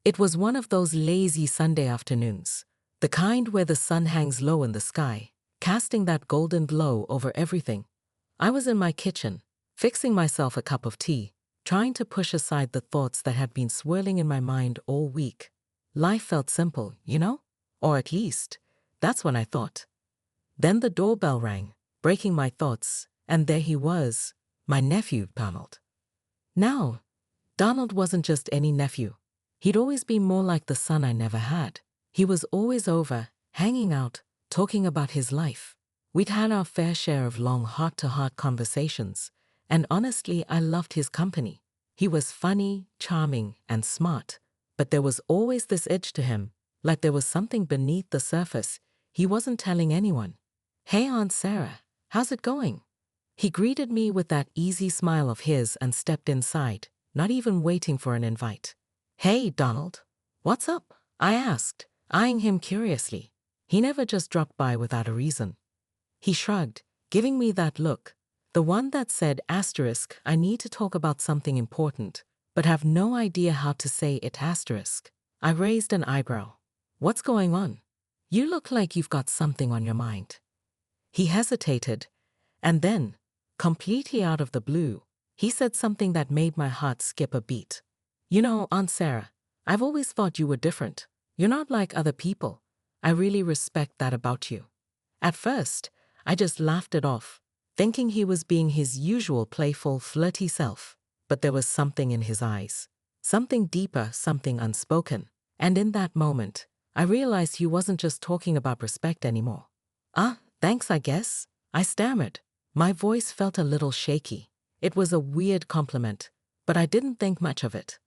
It was one of those lazy Sunday afternoons, the kind where the sun hangs low in the sky, casting that golden glow over everything. I was in my kitchen, fixing myself a cup of tea, trying to push aside the thoughts that had been swirling in my mind all week. Life felt simple, you know? Or at least, that's what I thought. Then the doorbell rang, breaking my thoughts, and there he was, my nephew, Donald. Now, Donald wasn't just any nephew. He'd always been more like the son I never had. He was always over, hanging out, talking about his life. We'd had our fair share of long heart-to-heart conversations, and honestly, I loved his company. He was funny, charming, and smart, but there was always this edge to him, like there was something beneath the surface he wasn't telling anyone. "Hey, Aunt Sarah, how's it going?" He greeted me with that easy smile of his and stepped inside, not even waiting for an invite. "Hey, Donald, what's up?" I asked, eyeing him curiously. He never just dropped by without a reason. He shrugged, giving me that look, the one that said, asterisk, I need to talk about something important, but have no idea how to say it, asterisk. I raised an eyebrow. "What's going on? You look like you've got something on your mind." He hesitated, and then, completely out of the blue, he said something that made my heart skip a beat. "You know, Aunt Sarah, I've always thought you were different. You're not like other people. I really respect that about you." At first, I just laughed it off, thinking he was being his usual playful, flirty self. But there was something in his eyes. Something deeper, something unspoken. And in that moment, I realized he wasn't just talking about respect anymore. Thanks, I guess," I stammered. My voice felt a little shaky. It was a weird compliment, but I didn't think much of it.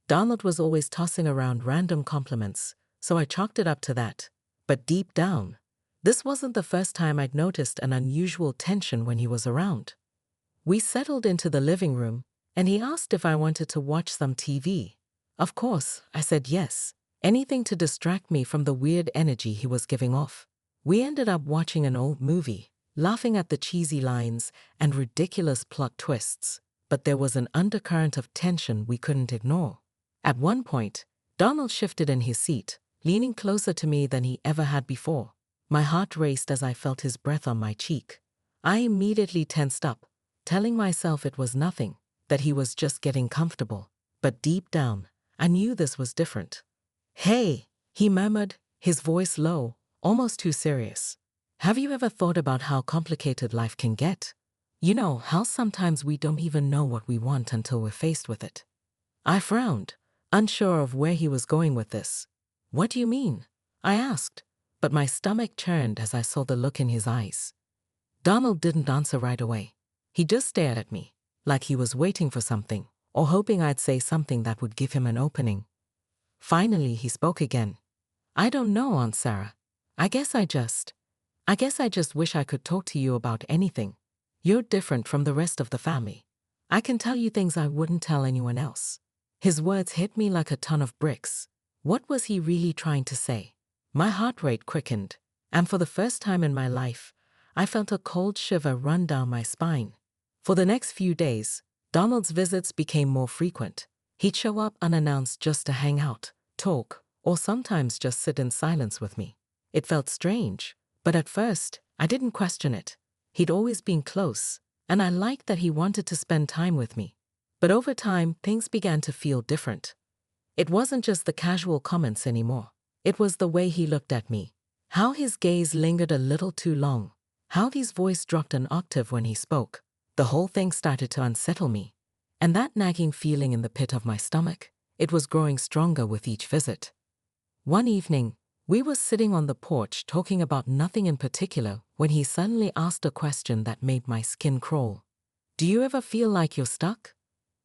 Donald was always tossing around random compliments, so I chalked it up to that. But deep down, this wasn't the first time I'd noticed an unusual tension when he was around. We settled into the living room, and he asked if I wanted to watch some TV. Of course, I said yes, anything to distract me from the weird energy he was giving off. We ended up watching an old movie, laughing at the cheesy lines and ridiculous plot twists, but there was an undercurrent of tension we couldn't ignore. At one point, Donald shifted in his seat, leaning closer to me than he ever had before. My heart raced as I felt his breath on my cheek. I immediately tensed up, telling myself it was nothing, that he was just getting comfortable. But deep down, I knew this was different. "Hey," he murmured, his voice low, almost too serious. "Have you ever thought about how complicated life can get? You know, how sometimes we don't even know what we want until we're faced with it." I frowned, unsure of where he was going with this. "What do you mean?" I asked, but my stomach churned as I saw the look in his eyes. Donald didn't answer right away. He just stared at me, like he was waiting for something, or hoping I'd say something that would give him an opening. Finally, he spoke again. "I don't know, Aunt Sarah. I guess I just wish I could talk to you about anything. You're different from the rest of the family. I can tell you things I wouldn't tell anyone else." His words hit me like a ton of bricks. What was he really trying to say? My heart rate quickened, and for the first time in my life, I felt a cold shiver run down my spine. For the next few days, Donald's visits became more frequent. He'd show up unannounced just to hang out, talk, or sometimes just sit in silence with me. It felt strange, but at first, I didn't question it. He'd always been close, and I liked that he wanted to spend time with me. But over time, things began to feel different. It wasn't just the casual comments anymore. It was the way he looked at me. How his gaze lingered a little too long. How his voice dropped an octave when he spoke. The whole thing started to unsettle me. And that nagging feeling in the pit of my stomach, it was growing stronger with each visit. One evening, we were sitting on the porch talking about nothing in particular when he suddenly asked a question that made my skin crawl. "Do you ever feel like you're stuck?"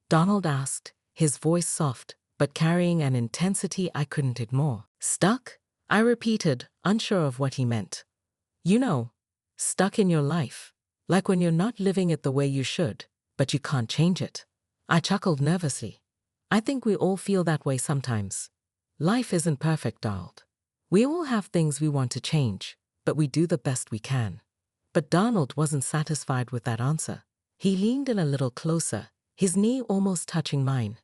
Donald asked, his voice soft, but carrying an intensity I couldn't ignore. "Stuck?" I repeated, unsure of what he meant. "You know, stuck in your life, like when you're not living it the way you should, but you can't change it." I chuckled nervously. "I think we all feel that way sometimes. Life isn't perfect, Donald. We all have things we want to change, but we do the best we can." But Donald wasn't satisfied with that answer. He leaned in a little closer, his knee almost touching mine.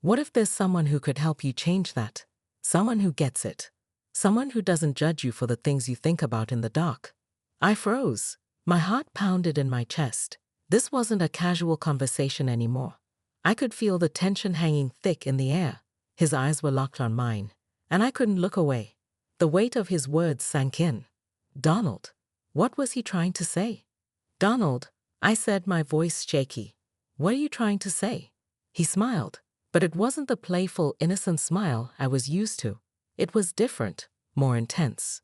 What if there's someone who could help you change that? Someone who gets it. Someone who doesn't judge you for the things you think about in the dark. I froze. My heart pounded in my chest. This wasn't a casual conversation anymore. I could feel the tension hanging thick in the air. His eyes were locked on mine, and I couldn't look away. The weight of his words sank in. Donald. What was he trying to say? Donald, I said, my voice shaky. What are you trying to say? He smiled, but it wasn't the playful, innocent smile I was used to. It was different, more intense.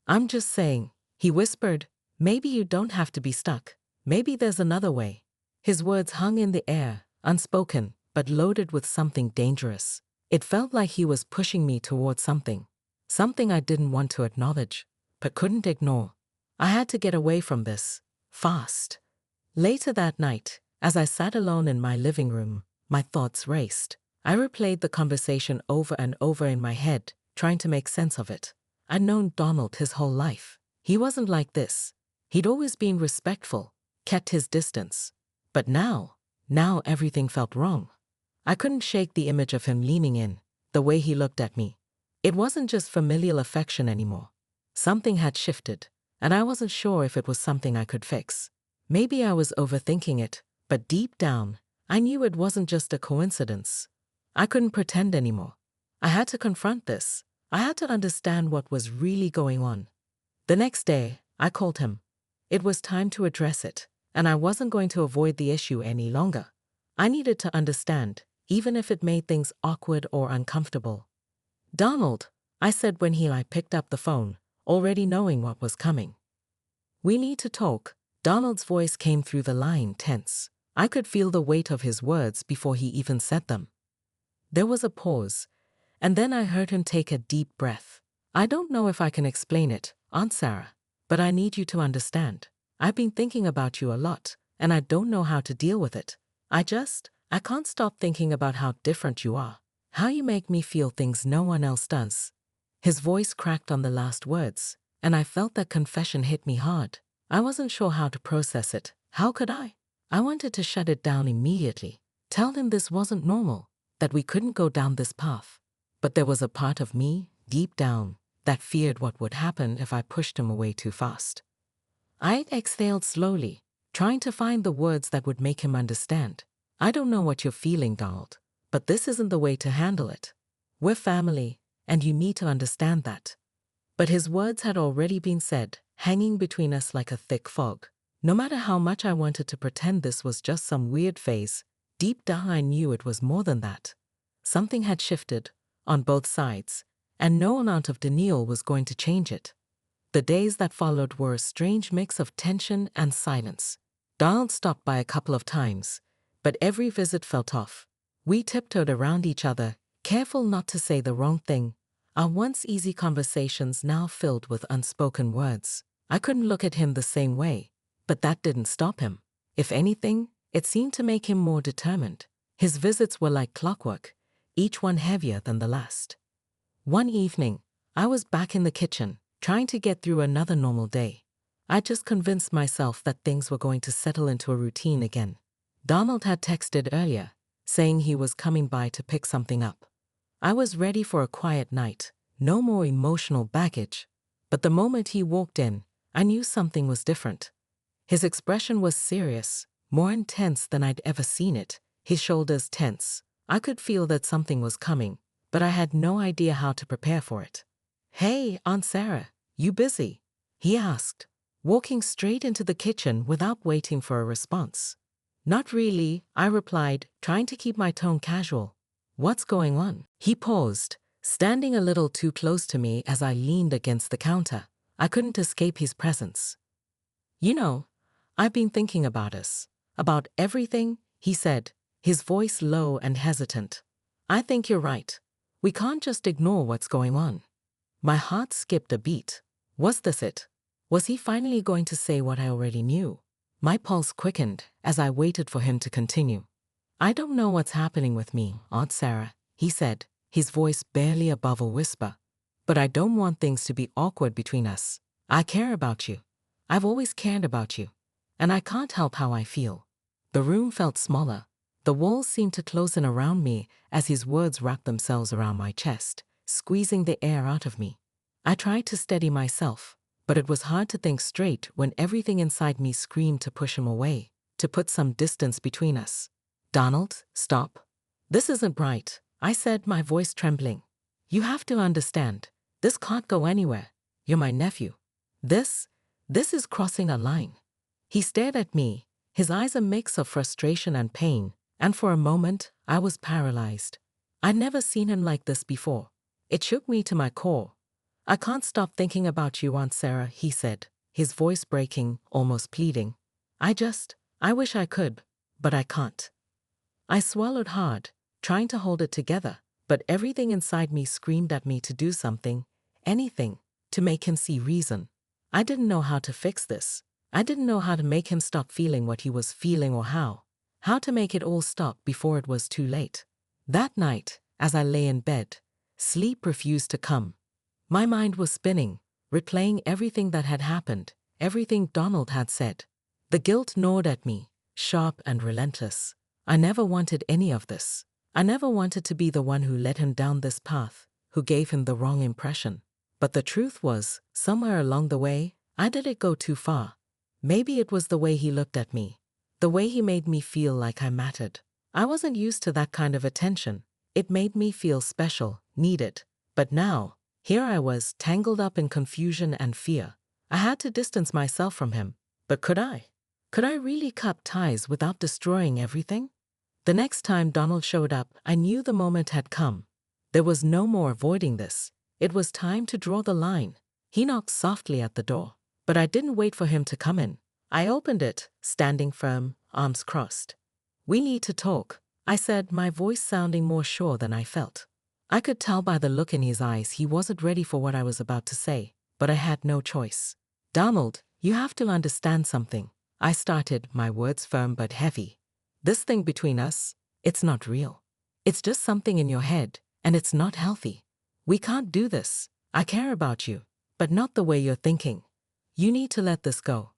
I'm just saying, he whispered, maybe you don't have to be stuck. Maybe there's another way. His words hung in the air, unspoken, but loaded with something dangerous. It felt like he was pushing me towards something I didn't want to acknowledge, but couldn't ignore. I had to get away from this, fast. Later that night, as I sat alone in my living room, my thoughts raced. I replayed the conversation over and over in my head, trying to make sense of it. I'd known Donald his whole life. He wasn't like this. He'd always been respectful, kept his distance. But now everything felt wrong. I couldn't shake the image of him leaning in, the way he looked at me. It wasn't just familial affection anymore. Something had shifted, and I wasn't sure if it was something I could fix. Maybe I was overthinking it, but deep down, I knew it wasn't just a coincidence. I couldn't pretend anymore. I had to confront this. I had to understand what was really going on. The next day, I called him. It was time to address it, and I wasn't going to avoid the issue any longer. I needed to understand, even if it made things awkward or uncomfortable. Donald, I said when he picked up the phone, already knowing what was coming. We need to talk. Donald's voice came through the line, tense. I could feel the weight of his words before he even said them. There was a pause, and then I heard him take a deep breath. I don't know if I can explain it, Aunt Sarah, but I need you to understand. I've been thinking about you a lot, and I don't know how to deal with it. I can't stop thinking about how different you are, how you make me feel things no one else does. His voice cracked on the last words, and I felt that confession hit me hard. I wasn't sure how to process it. How could I? I wanted to shut it down immediately, tell him this wasn't normal, that we couldn't go down this path. But there was a part of me, deep down, that feared what would happen if I pushed him away too fast. I exhaled slowly, trying to find the words that would make him understand. I don't know what you're feeling, Donald, but this isn't the way to handle it. We're family, and you need to understand that. But his words had already been said, hanging between us like a thick fog. No matter how much I wanted to pretend this was just some weird phase, deep down I knew it was more than that. Something had shifted, on both sides, and no amount of denial was going to change it. The days that followed were a strange mix of tension and silence. Donald stopped by a couple of times, but every visit felt off. We tiptoed around each other, careful not to say the wrong thing, our once easy conversations now filled with unspoken words. I couldn't look at him the same way, but that didn't stop him. If anything, it seemed to make him more determined. His visits were like clockwork, each one heavier than the last. One evening, I was back in the kitchen, trying to get through another normal day. I just convinced myself that things were going to settle into a routine again. Donald had texted earlier, saying he was coming by to pick something up. I was ready for a quiet night, no more emotional baggage. But the moment he walked in, I knew something was different. His expression was serious, more intense than I'd ever seen it, his shoulders tense. I could feel that something was coming, but I had no idea how to prepare for it. "Hey, Aunt Sarah, you busy?" he asked, walking straight into the kitchen without waiting for a response. "Not really," I replied, trying to keep my tone casual. "What's going on?" He paused, standing a little too close to me as I leaned against the counter. I couldn't escape his presence. "You know, I've been thinking about us, about everything," he said, his voice low and hesitant. "I think you're right. We can't just ignore what's going on." My heart skipped a beat. Was this it? Was he finally going to say what I already knew? My pulse quickened as I waited for him to continue. "I don't know what's happening with me, Aunt Sarah," he said, his voice barely above a whisper. "But I don't want things to be awkward between us. I care about you. I've always cared about you. And I can't help how I feel." The room felt smaller. The walls seemed to close in around me as his words wrapped themselves around my chest, squeezing the air out of me. I tried to steady myself, but it was hard to think straight when everything inside me screamed to push him away, to put some distance between us. "Donald, stop. This isn't right," I said, my voice trembling. "You have to understand. This can't go anywhere. You're my nephew. This is crossing a line." He stared at me, his eyes a mix of frustration and pain, and for a moment, I was paralyzed. I'd never seen him like this before. It shook me to my core. "I can't stop thinking about you, Aunt Sarah," he said, his voice breaking, almost pleading. I wish I could, but I can't." I swallowed hard, trying to hold it together, but everything inside me screamed at me to do something, anything, to make him see reason. I didn't know how to fix this. I didn't know how to make him stop feeling what he was feeling or how to make it all stop before it was too late. That night, as I lay in bed, sleep refused to come. My mind was spinning, replaying everything that had happened, everything Donald had said. The guilt gnawed at me, sharp and relentless. I never wanted any of this. I never wanted to be the one who led him down this path, who gave him the wrong impression. But the truth was, somewhere along the way, I let it go too far. Maybe it was the way he looked at me, the way he made me feel like I mattered. I wasn't used to that kind of attention. It made me feel special, needed. But now, here I was, tangled up in confusion and fear. I had to distance myself from him. But could I? Could I really cut ties without destroying everything? The next time Donald showed up, I knew the moment had come. There was no more avoiding this. It was time to draw the line. He knocked softly at the door, but I didn't wait for him to come in. I opened it, standing firm, arms crossed. "We need to talk," I said, my voice sounding more sure than I felt. I could tell by the look in his eyes he wasn't ready for what I was about to say, but I had no choice. "Donald, you have to understand something," I started, my words firm but heavy. "This thing between us, it's not real. It's just something in your head, and it's not healthy. We can't do this. I care about you, but not the way you're thinking. You need to let this go."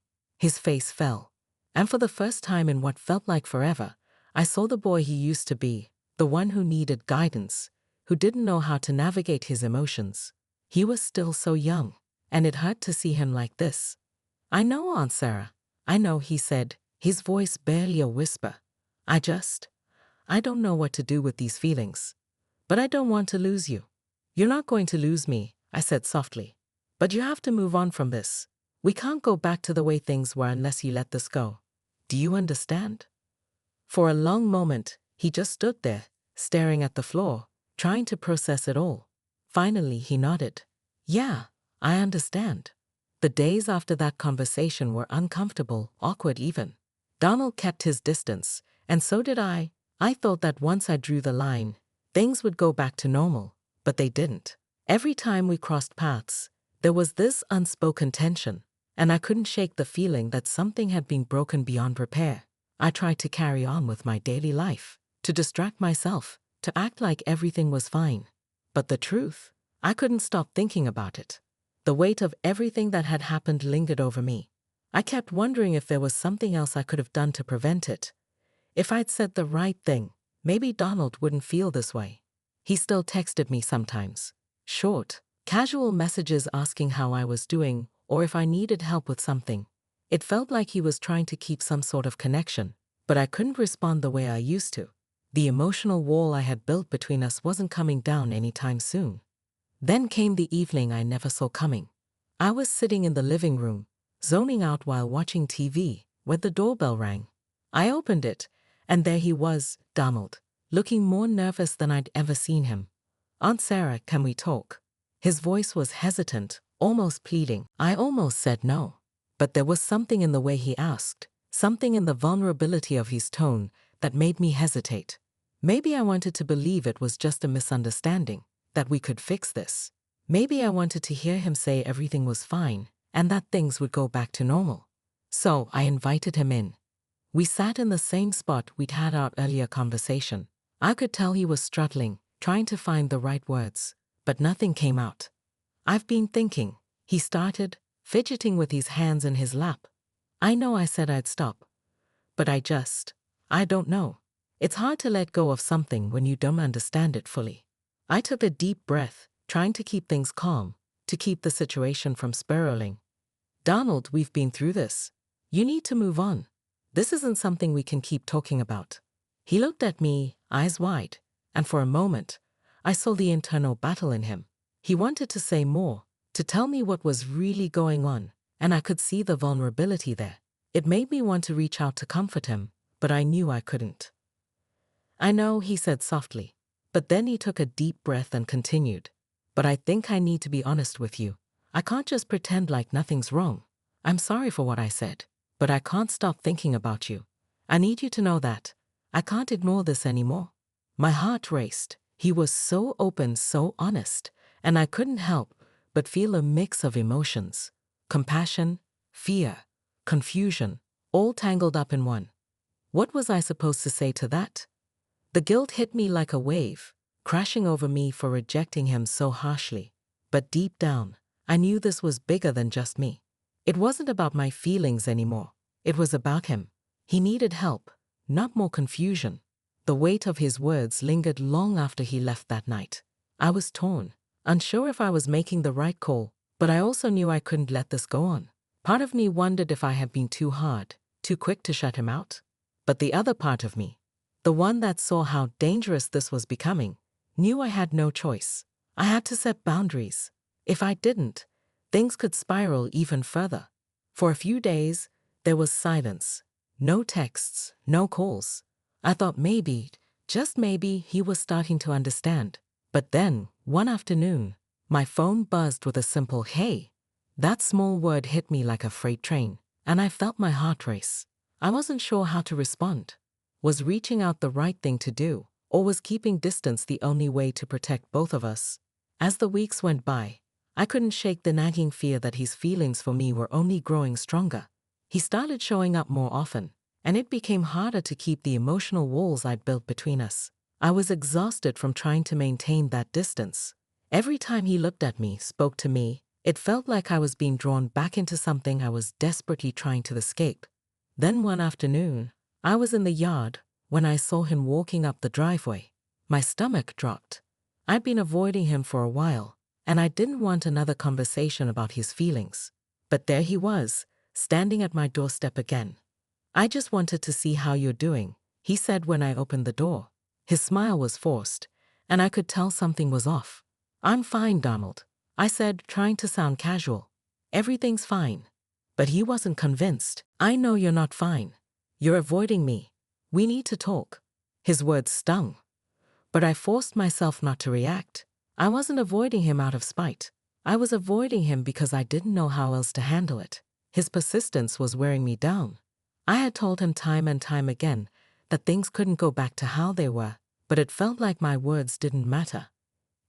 His face fell, and for the first time in what felt like forever, I saw the boy he used to be, the one who needed guidance, who didn't know how to navigate his emotions. He was still so young, and it hurt to see him like this. "I know, Aunt Sarah. I know," he said, his voice barely a whisper. I don't know what to do with these feelings. But I don't want to lose you." "You're not going to lose me," I said softly. "But you have to move on from this. We can't go back to the way things were unless you let this go. Do you understand?" For a long moment, he just stood there, staring at the floor, trying to process it all. Finally, he nodded. "Yeah, I understand." The days after that conversation were uncomfortable, awkward even. Donald kept his distance, and so did I. I thought that once I drew the line, things would go back to normal, but they didn't. Every time we crossed paths, there was this unspoken tension, and I couldn't shake the feeling that something had been broken beyond repair. I tried to carry on with my daily life, to distract myself, to act like everything was fine. But the truth, I couldn't stop thinking about it. The weight of everything that had happened lingered over me. I kept wondering if there was something else I could have done to prevent it. If I'd said the right thing, maybe Donald wouldn't feel this way. He still texted me sometimes. Short, casual messages asking how I was doing or if I needed help with something. It felt like he was trying to keep some sort of connection, but I couldn't respond the way I used to. The emotional wall I had built between us wasn't coming down anytime soon. Then came the evening I never saw coming. I was sitting in the living room, zoning out while watching TV, when the doorbell rang. I opened it, and there he was, Donald, looking more nervous than I'd ever seen him. "Aunt Sarah, can we talk?" His voice was hesitant, almost pleading. I almost said no. But there was something in the way he asked, something in the vulnerability of his tone that made me hesitate. Maybe I wanted to believe it was just a misunderstanding, that we could fix this. Maybe I wanted to hear him say everything was fine and that things would go back to normal. So I invited him in. We sat in the same spot we'd had our earlier conversation. I could tell he was struggling, trying to find the right words, but nothing came out. "I've been thinking," he started, fidgeting with his hands in his lap. "I know I said I'd stop, but I don't know. It's hard to let go of something when you don't understand it fully. I took a deep breath, trying to keep things calm, to keep the situation from spiraling. Donald, we've been through this. You need to move on. This isn't something we can keep talking about. He looked at me, eyes wide, and for a moment, I saw the internal battle in him. He wanted to say more, to tell me what was really going on, and I could see the vulnerability there. It made me want to reach out to comfort him, but I knew I couldn't. I know, he said softly, but then he took a deep breath and continued. But I think I need to be honest with you. I can't just pretend like nothing's wrong. I'm sorry for what I said, but I can't stop thinking about you. I need you to know that. I can't ignore this anymore. My heart raced. He was so open, so honest, and I couldn't help but feel a mix of emotions. Compassion, fear, confusion, all tangled up in one. What was I supposed to say to that? The guilt hit me like a wave, crashing over me for rejecting him so harshly. But deep down, I knew this was bigger than just me. It wasn't about my feelings anymore. It was about him. He needed help, not more confusion. The weight of his words lingered long after he left that night. I was torn, unsure if I was making the right call, but I also knew I couldn't let this go on. Part of me wondered if I had been too hard, too quick to shut him out. But the other part of me, the one that saw how dangerous this was becoming, knew I had no choice. I had to set boundaries. If I didn't, things could spiral even further. For a few days, there was silence. No texts, no calls. I thought maybe, just maybe, he was starting to understand. But then, one afternoon, my phone buzzed with a simple "hey." That small word hit me like a freight train, and I felt my heart race. I wasn't sure how to respond. Was reaching out the right thing to do, or was keeping distance the only way to protect both of us? As the weeks went by, I couldn't shake the nagging fear that his feelings for me were only growing stronger. He started showing up more often, and it became harder to keep the emotional walls I'd built between us. I was exhausted from trying to maintain that distance. Every time he looked at me, spoke to me, it felt like I was being drawn back into something I was desperately trying to escape. Then one afternoon, I was in the yard when I saw him walking up the driveway. My stomach dropped. I'd been avoiding him for a while, and I didn't want another conversation about his feelings. But there he was, standing at my doorstep again. "I just wanted to see how you're doing," he said when I opened the door. His smile was forced, and I could tell something was off. "I'm fine, Donald," I said, trying to sound casual. "Everything's fine." But he wasn't convinced. "I know you're not fine. You're avoiding me. We need to talk." His words stung, but I forced myself not to react. I wasn't avoiding him out of spite. I was avoiding him because I didn't know how else to handle it. His persistence was wearing me down. I had told him time and time again that things couldn't go back to how they were, but it felt like my words didn't matter.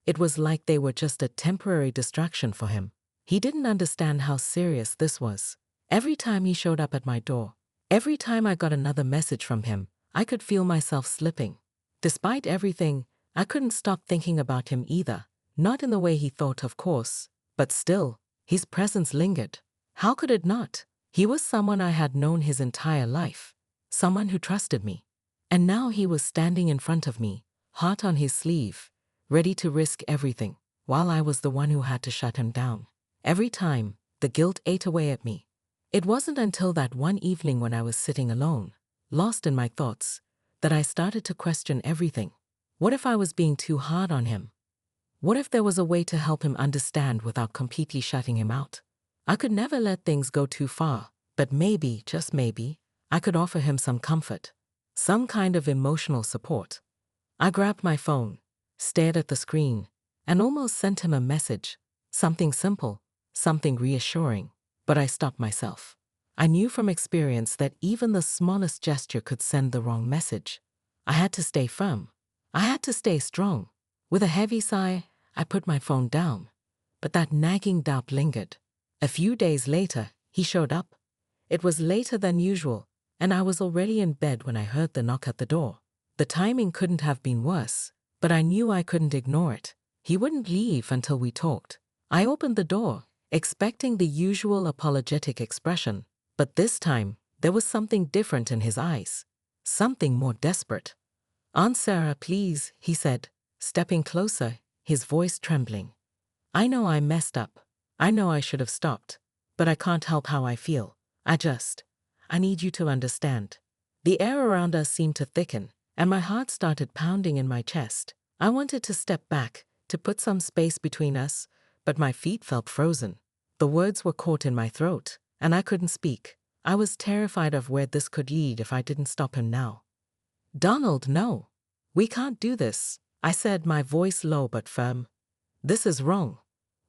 It was like they were just a temporary distraction for him. He didn't understand how serious this was. Every time he showed up at my door, every time I got another message from him, I could feel myself slipping. Despite everything, I couldn't stop thinking about him either. Not in the way he thought, of course, but still, his presence lingered. How could it not? He was someone I had known his entire life, someone who trusted me. And now he was standing in front of me, heart on his sleeve, ready to risk everything, while I was the one who had to shut him down. Every time, the guilt ate away at me. It wasn't until that one evening when I was sitting alone, lost in my thoughts, that I started to question everything. What if I was being too hard on him? What if there was a way to help him understand without completely shutting him out? I could never let things go too far, but maybe, just maybe, I could offer him some comfort, some kind of emotional support. I grabbed my phone, stared at the screen, and almost sent him a message, something simple, something reassuring, but I stopped myself. I knew from experience that even the smallest gesture could send the wrong message. I had to stay firm. I had to stay strong. With a heavy sigh, I put my phone down, but that nagging doubt lingered. A few days later, he showed up. It was later than usual, and I was already in bed when I heard the knock at the door. The timing couldn't have been worse, but I knew I couldn't ignore it. He wouldn't leave until we talked. I opened the door, expecting the usual apologetic expression, but this time, there was something different in his eyes. Something more desperate. Aunt Sarah, please, he said, stepping closer, his voice trembling. I know I messed up. I know I should have stopped. But I can't help how I feel. I need you to understand. The air around us seemed to thicken, and my heart started pounding in my chest. I wanted to step back, to put some space between us, but my feet felt frozen. The words were caught in my throat, and I couldn't speak. I was terrified of where this could lead if I didn't stop him now. Donald, no. We can't do this, I said, my voice low but firm. This is wrong.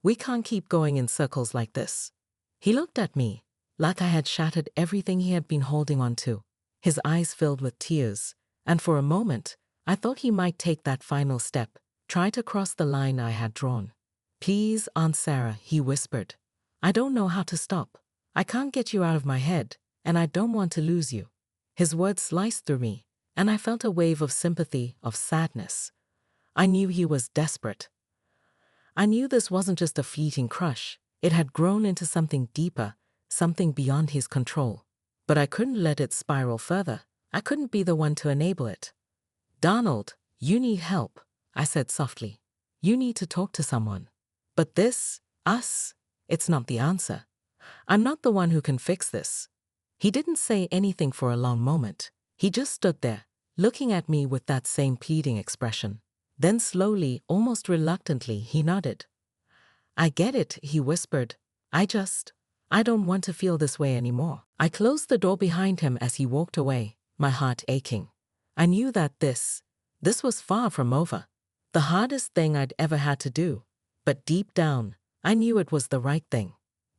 We can't keep going in circles like this. He looked at me, like I had shattered everything he had been holding on to. His eyes filled with tears, and for a moment, I thought he might take that final step, try to cross the line I had drawn. Please, Aunt Sarah, he whispered. I don't know how to stop. I can't get you out of my head, and I don't want to lose you. His words sliced through me, and I felt a wave of sympathy, of sadness. I knew he was desperate. I knew this wasn't just a fleeting crush. It had grown into something deeper, something beyond his control. But I couldn't let it spiral further. I couldn't be the one to enable it. Donald, you need help, I said softly. You need to talk to someone. But this, us, it's not the answer. I'm not the one who can fix this. He didn't say anything for a long moment. He just stood there, looking at me with that same pleading expression. Then slowly, almost reluctantly, he nodded. I get it, he whispered. I don't want to feel this way anymore. I closed the door behind him as he walked away, my heart aching. I knew that this was far from over. The hardest thing I'd ever had to do. But deep down, I knew it was the right thing.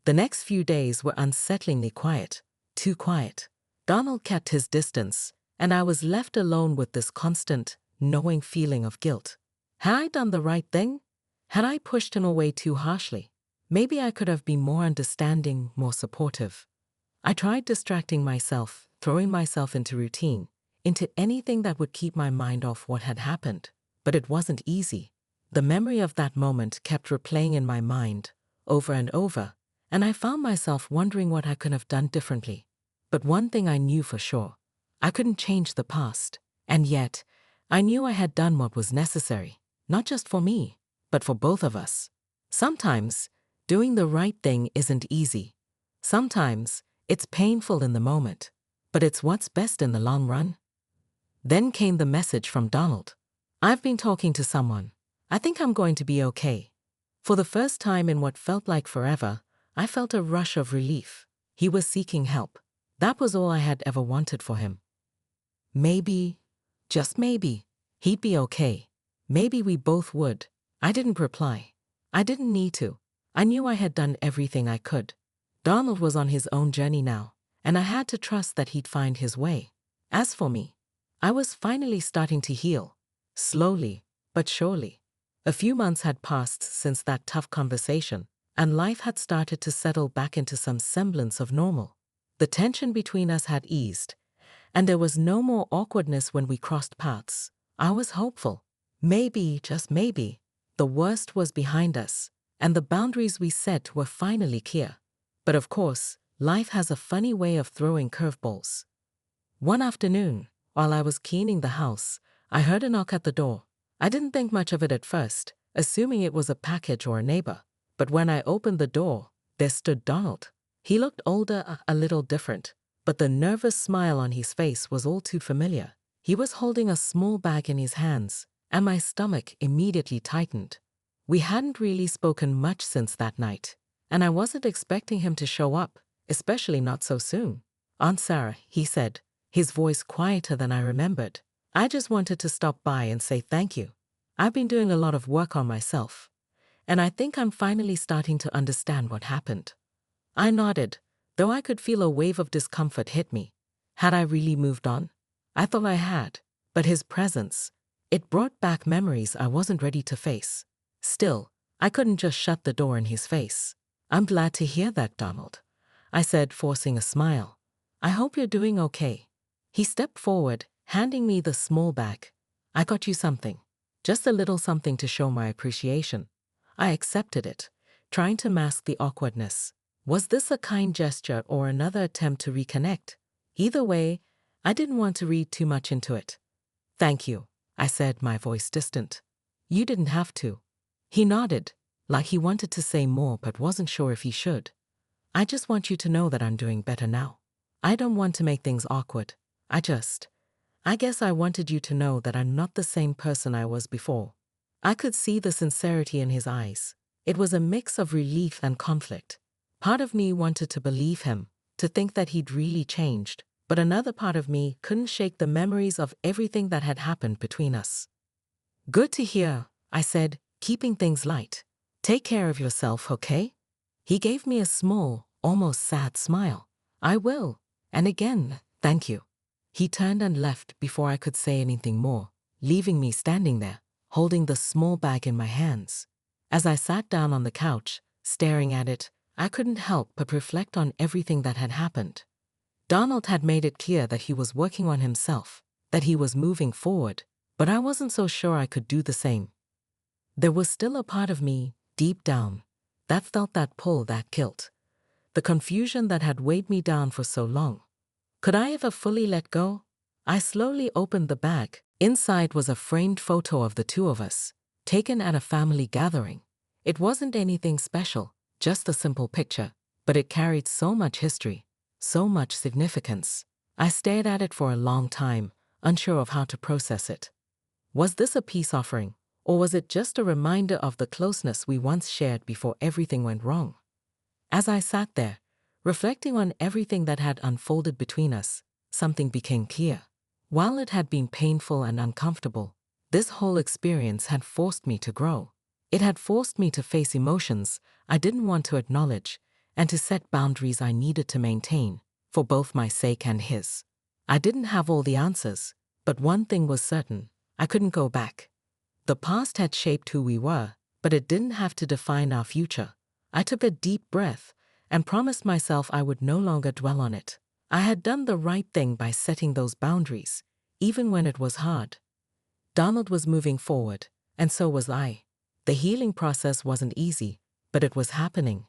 The next few days were unsettlingly quiet. Too quiet. Donald kept his distance, and I was left alone with this constant, knowing feeling of guilt. Had I done the right thing? Had I pushed him away too harshly? Maybe I could have been more understanding, more supportive. I tried distracting myself, throwing myself into routine, into anything that would keep my mind off what had happened. But it wasn't easy. The memory of that moment kept replaying in my mind, over and over, and I found myself wondering what I could have done differently. But one thing I knew for sure. I couldn't change the past. And yet, I knew I had done what was necessary, not just for me, but for both of us. Sometimes, doing the right thing isn't easy. Sometimes, it's painful in the moment, but it's what's best in the long run. Then came the message from Donald. I've been talking to someone. I think I'm going to be okay. For the first time in what felt like forever, I felt a rush of relief. He was seeking help. That was all I had ever wanted for him. Maybe, just maybe, he'd be okay. Maybe we both would. I didn't reply. I didn't need to. I knew I had done everything I could. Donald was on his own journey now, and I had to trust that he'd find his way. As for me, I was finally starting to heal. Slowly, but surely. A few months had passed since that tough conversation, and life had started to settle back into some semblance of normal. The tension between us had eased, and there was no more awkwardness when we crossed paths. I was hopeful. Maybe, just maybe, the worst was behind us, and the boundaries we set were finally clear. But of course, life has a funny way of throwing curveballs. One afternoon, while I was cleaning the house, I heard a knock at the door. I didn't think much of it at first, assuming it was a package or a neighbor. But when I opened the door, there stood Donald. He looked older, a little different, but the nervous smile on his face was all too familiar. He was holding a small bag in his hands, and my stomach immediately tightened. We hadn't really spoken much since that night, and I wasn't expecting him to show up, especially not so soon. Aunt Sarah, he said, his voice quieter than I remembered. I just wanted to stop by and say thank you. I've been doing a lot of work on myself, and I think I'm finally starting to understand what happened. I nodded, though I could feel a wave of discomfort hit me. Had I really moved on? I thought I had, but his presence, it brought back memories I wasn't ready to face. Still, I couldn't just shut the door in his face. I'm glad to hear that, Donald, I said, forcing a smile. I hope you're doing okay. He stepped forward, handing me the small bag. I got you something. Just a little something to show my appreciation. I accepted it, trying to mask the awkwardness. Was this a kind gesture or another attempt to reconnect? Either way, I didn't want to read too much into it. Thank you, I said, my voice distant. You didn't have to. He nodded, like he wanted to say more but wasn't sure if he should. I just want you to know that I'm doing better now. I don't want to make things awkward. I guess I wanted you to know that I'm not the same person I was before. I could see the sincerity in his eyes. It was a mix of relief and conflict. Part of me wanted to believe him, to think that he'd really changed, but another part of me couldn't shake the memories of everything that had happened between us. Good to hear, I said, keeping things light. Take care of yourself, okay? He gave me a small, almost sad smile. I will. And again, thank you. He turned and left before I could say anything more, leaving me standing there, holding the small bag in my hands. As I sat down on the couch, staring at it, I couldn't help but reflect on everything that had happened. Donald had made it clear that he was working on himself, that he was moving forward, but I wasn't so sure I could do the same. There was still a part of me, deep down, that felt that pull, that guilt, the confusion that had weighed me down for so long. Could I ever fully let go? I slowly opened the bag. Inside was a framed photo of the two of us, taken at a family gathering. It wasn't anything special, just a simple picture, but it carried so much history, so much significance. I stared at it for a long time, unsure of how to process it. Was this a peace offering, or was it just a reminder of the closeness we once shared before everything went wrong? As I sat there, reflecting on everything that had unfolded between us, something became clear. While it had been painful and uncomfortable, this whole experience had forced me to grow. It had forced me to face emotions I didn't want to acknowledge and to set boundaries I needed to maintain, for both my sake and his. I didn't have all the answers, but one thing was certain: I couldn't go back. The past had shaped who we were, but it didn't have to define our future. I took a deep breath and promised myself I would no longer dwell on it. I had done the right thing by setting those boundaries, even when it was hard. Donald was moving forward, and so was I. The healing process wasn't easy, but it was happening.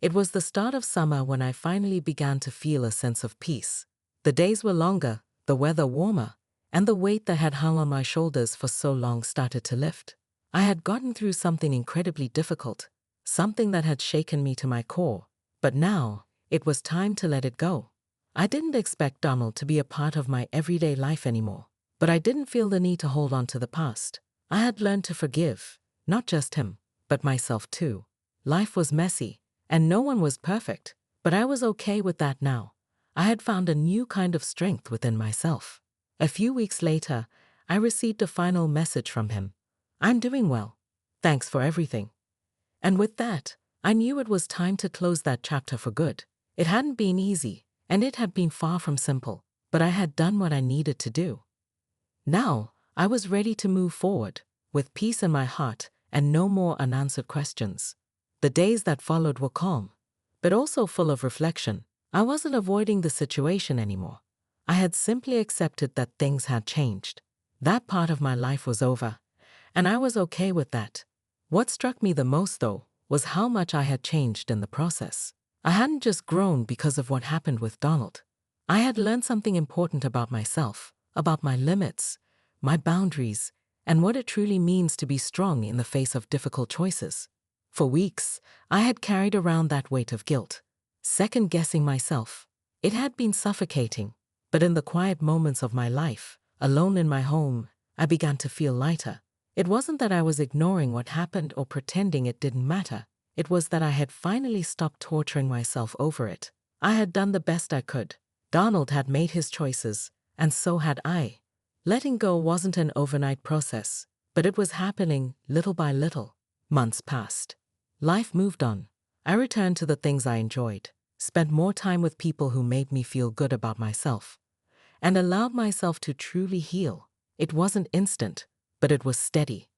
It was the start of summer when I finally began to feel a sense of peace. The days were longer, the weather warmer, and the weight that had hung on my shoulders for so long started to lift. I had gotten through something incredibly difficult, something that had shaken me to my core, but now it was time to let it go. I didn't expect Donald to be a part of my everyday life anymore, but I didn't feel the need to hold on to the past. I had learned to forgive, not just him, but myself too. Life was messy, and no one was perfect, but I was okay with that now. I had found a new kind of strength within myself. A few weeks later, I received a final message from him. I'm doing well. Thanks for everything. And with that, I knew it was time to close that chapter for good. It hadn't been easy, and it had been far from simple, but I had done what I needed to do. Now, I was ready to move forward, with peace in my heart and no more unanswered questions. The days that followed were calm, but also full of reflection. I wasn't avoiding the situation anymore. I had simply accepted that things had changed. That part of my life was over, and I was okay with that. What struck me the most, though, was how much I had changed in the process. I hadn't just grown because of what happened with Donald. I had learned something important about myself, about my limits, my boundaries, and what it truly means to be strong in the face of difficult choices. For weeks, I had carried around that weight of guilt, second-guessing myself. It had been suffocating, but in the quiet moments of my life, alone in my home, I began to feel lighter. It wasn't that I was ignoring what happened or pretending it didn't matter. It was that I had finally stopped torturing myself over it. I had done the best I could. Donald had made his choices, and so had I. Letting go wasn't an overnight process, but it was happening little by little. Months passed. Life moved on. I returned to the things I enjoyed, spent more time with people who made me feel good about myself, and allowed myself to truly heal. It wasn't instant, but it was steady.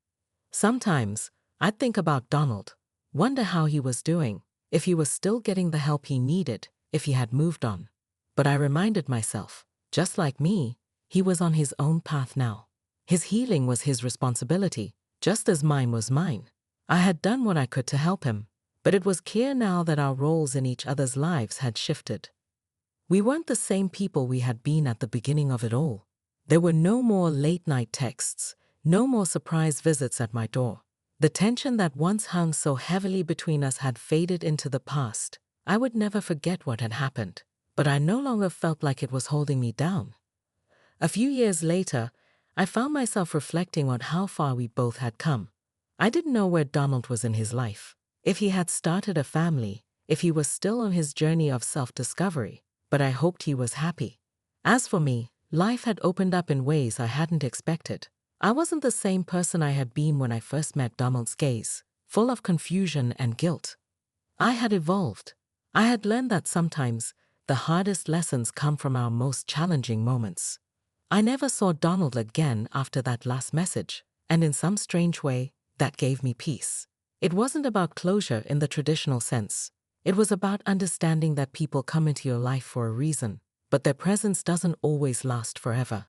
Sometimes, I'd think about Donald, wonder how he was doing, if he was still getting the help he needed, if he had moved on. But I reminded myself, just like me, he was on his own path now. His healing was his responsibility, just as mine was mine. I had done what I could to help him, but it was clear now that our roles in each other's lives had shifted. We weren't the same people we had been at the beginning of it all. There were no more late-night texts, no more surprise visits at my door. The tension that once hung so heavily between us had faded into the past. I would never forget what had happened, but I no longer felt like it was holding me down. A few years later, I found myself reflecting on how far we both had come. I didn't know where Donald was in his life, if he had started a family, if he was still on his journey of self-discovery, but I hoped he was happy. As for me, life had opened up in ways I hadn't expected. I wasn't the same person I had been when I first met Donald's gaze, full of confusion and guilt. I had evolved. I had learned that sometimes the hardest lessons come from our most challenging moments. I never saw Donald again after that last message, and in some strange way, that gave me peace. It wasn't about closure in the traditional sense. It was about understanding that people come into your life for a reason, but their presence doesn't always last forever.